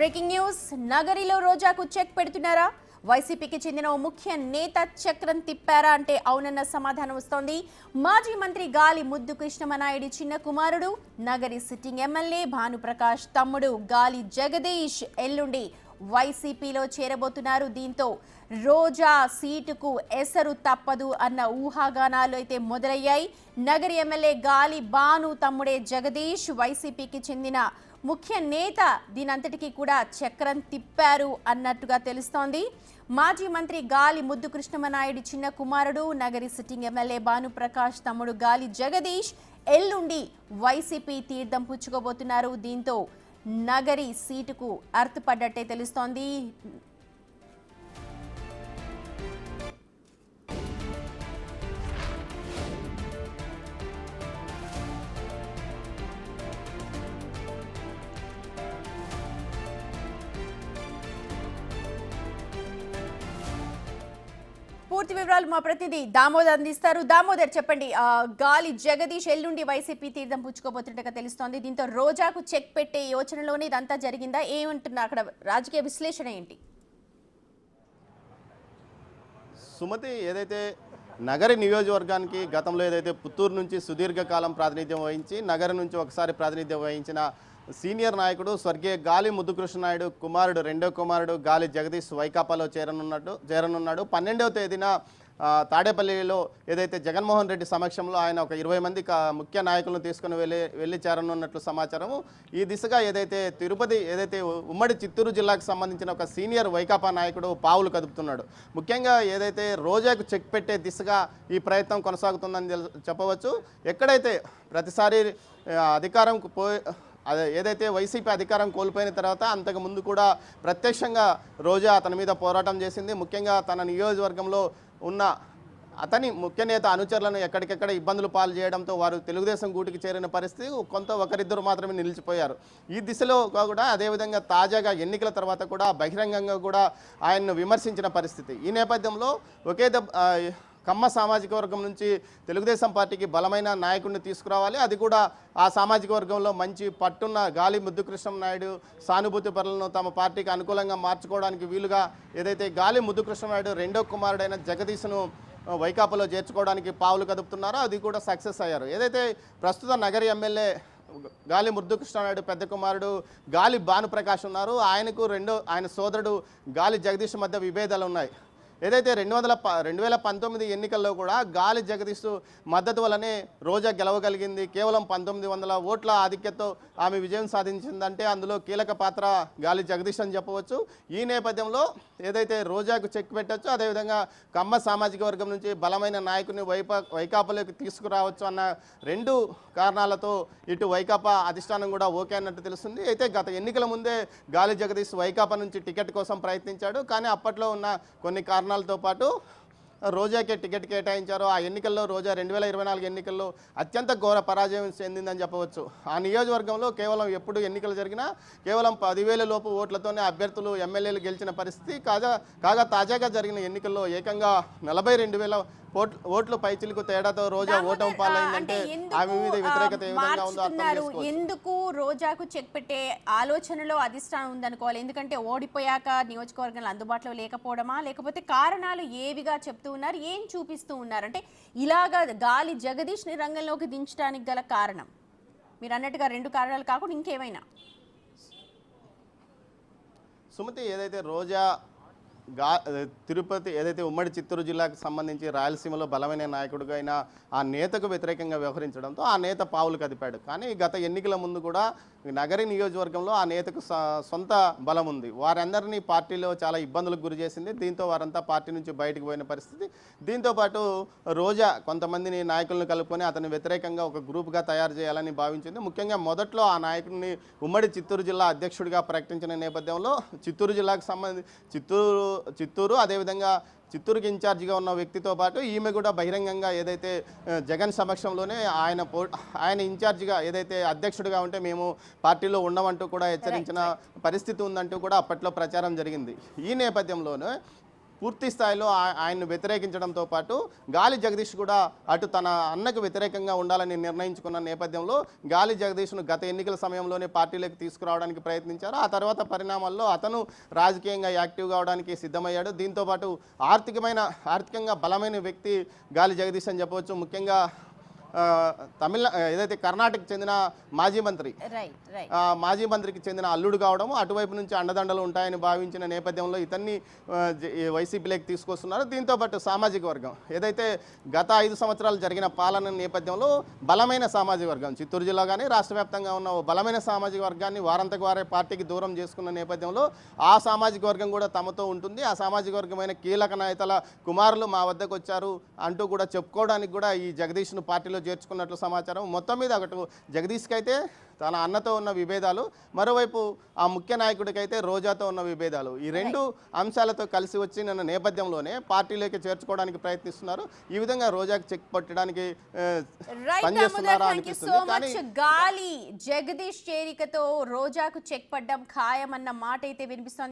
Breaking news. నగరిలో రోజాకు check పెడుతున్నారా? వైసీపీకి చెందిన ఓ ముఖ్య నేత చక్రం తిప్పారా అంటే అవునన్న సమాధానం వస్తోంది. మాజీ మంత్రి గాలి ముద్దు కృష్ణమనాయుడు చిన్న కుమారుడు, నగరి సిట్టింగ్ ఎమ్మెల్యే భానుప్రకాష్ తమ్ముడు గాలి జగదీష్ ఎల్లుండి వైసీపీలో చేరబోతున్నారు. దీంతో రోజా సీటుకు ఎసరు తప్పదు అన్న ఊహాగానాలు అయితే మొదలయ్యాయి. నగరి ఎమ్మెల్యే గాలి భాను తమ్ముడే జగదీష్ వైసీపీకి చెందిన ముఖ్య నేత దీనంతటికీ కూడా చక్రం తిప్పారు అన్నట్టుగా తెలుస్తోంది. మాజీ మంత్రి గాలి ముద్దు కృష్ణమనాయుడు చిన్న కుమారుడు, నగరి సిట్టింగ్ ఎమ్మెల్యే భానుప్రకాష్ తమ్ముడు గాలి జగదీష్ ఎల్లుండి వైసీపీ తీర్థం పుచ్చుకోబోతున్నారు. దీంతో నగరి సీటుకు అర్థపడ్డట్టే తెలుస్తోంది. పూర్తి వివరాలు మా ప్రతినిధి దామోదర్ అందిస్తారు. దామోదర్, చెప్పండి. గాలి జగదీష్ ఎల్లుండి వైసీపీ తీర్థం పుచ్చుకోబోతున్నట్టుగా తెలుస్తోంది. దీంతో రోజాకు చెక్ పెట్టే యోచనలోనే ఇదంతా జరిగిందా? ఏమంటున్నా అక్కడ రాజకీయ విశ్లేషణ ఏంటి? సుమతి, ఏదైతే నగరి నియోజకవర్గానికి గతంలో ఏదైతే పుత్తూరు నుంచి సుదీర్ఘకాలం ప్రాతినిధ్యం వహించి నగరి నుంచి ఒకసారి ప్రాతినిధ్యం వహించిన సీనియర్ నాయకుడు స్వర్గీయ గాలి ముద్దుకృష్ణనాయుడు కుమారుడు, రెండో కుమారుడు గాలి జగదీష్ వైకాపాలో చేరనున్నాడు. 12వ తేదీన తాడేపల్లిలో ఏదైతే జగన్మోహన్ రెడ్డి సమక్షంలో ఆయన ఒక 20 మంది ముఖ్య నాయకులను తీసుకుని వెళ్ళి చేరనున్నట్లు సమాచారము. ఈ దిశగా ఏదైతే ఉమ్మడి చిత్తూరు జిల్లాకు సంబంధించిన ఒక సీనియర్ వైకాపా నాయకుడు పావులు కదుపుతున్నాడు. ముఖ్యంగా ఏదైతే రోజాకు చెక్ పెట్టే దిశగా ఈ ప్రయత్నం కొనసాగుతుందని చెప్పవచ్చు. ఎక్కడైతే ప్రతిసారి అధికారం ఏదైతే వైసీపీ అధికారం కోల్పోయిన తర్వాత అంతకు ముందు కూడా ప్రత్యక్షంగా రోజా అతని మీద పోరాటం చేసింది. ముఖ్యంగా తన నియోజకవర్గంలో ఉన్న అతని ముఖ్య నేత అనుచరులను ఎక్కడికెక్కడ ఇబ్బందులు పాలు చేయడంతో వారు తెలుగుదేశం గూటికి చేరిన పరిస్థితి, ఒకరిద్దరు మాత్రమే నిలిచిపోయారు. ఈ దిశలో కూడా అదేవిధంగా తాజాగా ఎన్నికల తర్వాత కూడా బహిరంగంగా కూడా ఆయన్ను విమర్శించిన పరిస్థితి. ఈ నేపథ్యంలో కమ్మ సామాజిక వర్గం నుంచి తెలుగుదేశం పార్టీకి బలమైన నాయకుడిని తీసుకురావాలి, అది కూడా ఆ సామాజిక వర్గంలో మంచి పట్టున్న గాలి ముద్దుకృష్ణనాయుడు సానుభూతి పరులను తమ పార్టీకి అనుకూలంగా మార్చుకోవడానికి వీలుగా ఏదైతే గాలి ముద్దుకృష్ణనాయుడు రెండో కుమారుడైన జగదీశ్ను వైకాపాలో చేర్చుకోవడానికి పావులు కదుపుతున్నారో అది కూడా సక్సెస్ అయ్యారు. ఏదైతే ప్రస్తుత నగరి ఎమ్మెల్యే గాలి ముద్దుకృష్ణనాయుడు పెద్ద కుమారుడు గాలి భానుప్రకాష్ ఉన్నారు, ఆయన సోదరుడు గాలి జగదీష్ మధ్య విభేదాలు ఉన్నాయి. ఏదైతే 2019 ఎన్నికల్లో కూడా గాలి జగదీష్ మద్దతు వల్లనే రోజా గెలవగలిగింది. కేవలం 1900 ఓట్ల ఆధిక్యతతో ఆమె విజయం సాధించిందంటే అందులో కీలక పాత్ర గాలి జగదీష్ అని చెప్పవచ్చు. ఈ నేపథ్యంలో ఏదైతే రోజాకు చెక్ పెట్టచ్చు, అదేవిధంగా కమ్మ సామాజిక వర్గం నుంచి బలమైన నాయకుని వైకాపాలోకి తీసుకురావచ్చు అన్న 2 కారణాలతో ఇటు వైకాపా అధిష్టానం కూడా ఓకే అన్నట్టు తెలుస్తుంది. అయితే గత ఎన్నికల ముందే గాలి జగదీష్ వైకాపా నుంచి టికెట్ కోసం ప్రయత్నించాడు, కానీ అప్పట్లో ఉన్న కొన్ని కారణాలతో పాటు రోజాకే టికెట్ కేటాయించారు. ఆ ఎన్నికల్లో రోజా 2024 ఎన్నికల్లో అత్యంత ఘోర పరాజయం చెందిందని చెప్పవచ్చు. ఆ నియోజకవర్గంలో కేవలం ఎప్పుడు ఎన్నికలు జరిగినా కేవలం 10,000 లోపు ఓట్లతోనే అభ్యర్థులు ఎమ్మెల్యేలు గెలిచిన పరిస్థితి. కాగా తాజాగా జరిగిన ఎన్నికల్లో ఏకంగా 42,000 ఓట్లు పైచిలకు తేడాతో రోజా ఓటమి పాలైందంటే ఆమె మీద వ్యతిరేకత ఏ విధంగా ఉందో అర్థం చేసుకోవచ్చు. ఎందుకు రోజాకు చెక్ పెట్టే ఆలోచనలో అధిష్టానం ఉందనుకోవాలి? ఎందుకంటే ఓడిపోయాక నియోజకవర్గంలో అందుబాటులో లేకపోవడమా, లేకపోతే కారణాలు ఏవిగా చెప్తూ ఉన్నారు, ఏం చూపిస్తూ ఉన్నారు? అంటే ఇలాగా గాలి జగదీష్ ని రంగంలోకి దించడానికి గల కారణం మీరు అన్నట్టుగా 2 కారణాలు కాకుండా ఇంకేమైనా? సుమతి, ఏదైతే రోజా తిరుపతి ఏదైతే ఉమ్మడి చిత్తూరు జిల్లాకు సంబంధించి రాయలసీమలో బలమైన నాయకుడిగా అయినా ఆ నేతకు వ్యతిరేకంగా వ్యవహరించడంతో ఆ నేత పావులు కదిపాడు. కానీ గత ఎన్నికల ముందు కూడా నగరి నియోజకవర్గంలో ఆ నేతకు సొంత బలం ఉంది. వారందరినీ పార్టీలో చాలా ఇబ్బందులకు గురి చేసింది. దీంతో వారంతా పార్టీ నుంచి బయటకు పోయిన పరిస్థితి. దీంతోపాటు రోజా కొంతమందిని నాయకులను కలుపుకొని అతని వ్యతిరేకంగా ఒక గ్రూప్గా తయారు చేయాలని భావించింది. ముఖ్యంగా మొదట్లో ఆ నాయకుడిని ఉమ్మడి చిత్తూరు జిల్లా అధ్యక్షుడిగా ప్రకటించిన నేపథ్యంలో చిత్తూరు జిల్లాకు సంబంధించి చిత్తూరు అదేవిధంగా చిత్తూరుకి ఇన్ఛార్జిగా ఉన్న వ్యక్తితో పాటు ఈమె కూడా బహిరంగంగా ఏదైతే జగన్ సమక్షంలోనే ఆయన ఇన్ఛార్జిగా ఏదైతే అధ్యక్షుడిగా ఉంటే మేము పార్టీలో ఉండమంటూ కూడా హెచ్చరించిన పరిస్థితి ఉందంటూ కూడా అప్పట్లో ప్రచారం జరిగింది. ఈ నేపథ్యంలోనే పూర్తి స్థాయిలో ఆయన్ను వ్యతిరేకించడంతో పాటు గాలి జగదీష్ కూడా అటు తన అన్నకు వ్యతిరేకంగా ఉండాలని నిర్ణయించుకున్న నేపథ్యంలో గాలి జగదీష్ను గత ఎన్నికల సమయంలోనే పార్టీలోకి తీసుకురావడానికి ప్రయత్నించారు. ఆ తర్వాత పరిణామాల్లో అతను రాజకీయంగా యాక్టివ్ కావడానికి సిద్ధమయ్యాడు. దీంతోపాటు ఆర్థికంగా బలమైన వ్యక్తి గాలి జగదీష్ అని చెప్పవచ్చు. ముఖ్యంగా ఏదైతే కర్ణాటకకు చెందిన మాజీ మంత్రి మాజీ మంత్రికి చెందిన అల్లుడు కావడము, అటువైపు నుంచి అండదండలు ఉంటాయని భావించిన నేపథ్యంలో ఇతన్ని వైసీపీలోకి తీసుకొస్తున్నారు. దీంతోపాటు సామాజిక వర్గం ఏదైతే గత 5 సంవత్సరాలు జరిగిన పాలన నేపథ్యంలో బలమైన సామాజిక వర్గం చిత్తూరు జిల్లా కానీ రాష్ట్ర వ్యాప్తంగా ఉన్న బలమైన సామాజిక వర్గాన్ని వారంతకు వారే పార్టీకి దూరం చేసుకున్న నేపథ్యంలో ఆ సామాజిక వర్గం కూడా తమతో ఉంటుంది. ఆ సామాజిక వర్గమైన కీలక నేతల కుమారులు మా వద్దకు వచ్చారు అంటూ కూడా చెప్పుకోవడానికి కూడా ఈ జగదీష్ను పార్టీలో చేర్చుకున్నట్లు సమాచారం. మొత్తం మీద ఒకటి జగదీష్కి అయితే తన అన్నతో ఉన్న విభేదాలు, మరోవైపు ఆ ముఖ్య నాయకుడికైతే రోజాతో ఉన్న విభేదాలు, ఈ రెండు అంశాలతో కలిసి వచ్చిన నేపథ్యంలోనే పార్టీలోకి చేర్చుకోవడానికి ప్రయత్నిస్తున్నారు. ఈ విధంగా రోజాకి చెక్ పట్టడానికి పనిచేస్తున్నారా అనిపిస్తుంది. కానీ గాలి జగదీష్ చేరికతో రోజాకు చెక్ పడ్డం ఖాయమన్న మాట అయితే వినిపిస్తోంది.